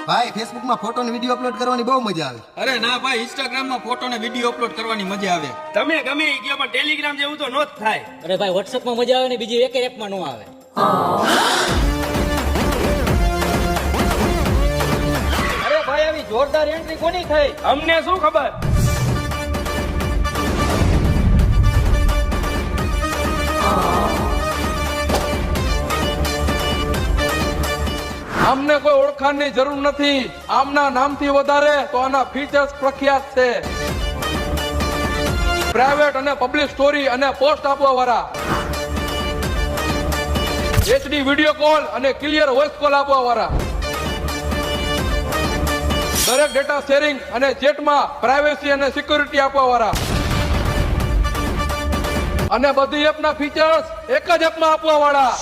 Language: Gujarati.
ભાઈ ફેસબુક માં ફોટો ને વિડીયો અપલોડ કરવાની બહુ મજા આવે. અરે ના ભાઈ, ઇન્સ્ટાગ્રામ માં ફોટો ને વિડીયો અપલોડ કરવાની મજા આવે. તમે ગમે એ કહો પણ ટેલિગ્રામ જેવું તો નો જ થાય. અરે ભાઈ WhatsApp માં મજા આવે ને બીજી એક એપમાં નો આવે. અરે ભાઈ, આવી જોરદાર એન્ટ્રી કોની થઈ? અમને શું ખબર. આમને કોઈ ઓળખાણની જરૂર નથી. આમના નામથી વધારે તો આના ફીચર્સ પ્રખ્યાત છે. પ્રાઇવેટ અને પબ્લિક સ્ટોરી અને પોસ્ટ આપવા વાળા, HD વિડીયો કોલ અને ક્લિયર વોઇસ કોલ આપવા વાળા, દરેક ડેટા શેરિંગ અને ચેટમાં પ્રાઇવેસી અને સિક્યુરિટી આપવા વાળા, અને બધી એપના ફીચર્સ એક જ એપમાં આપવા વાળા.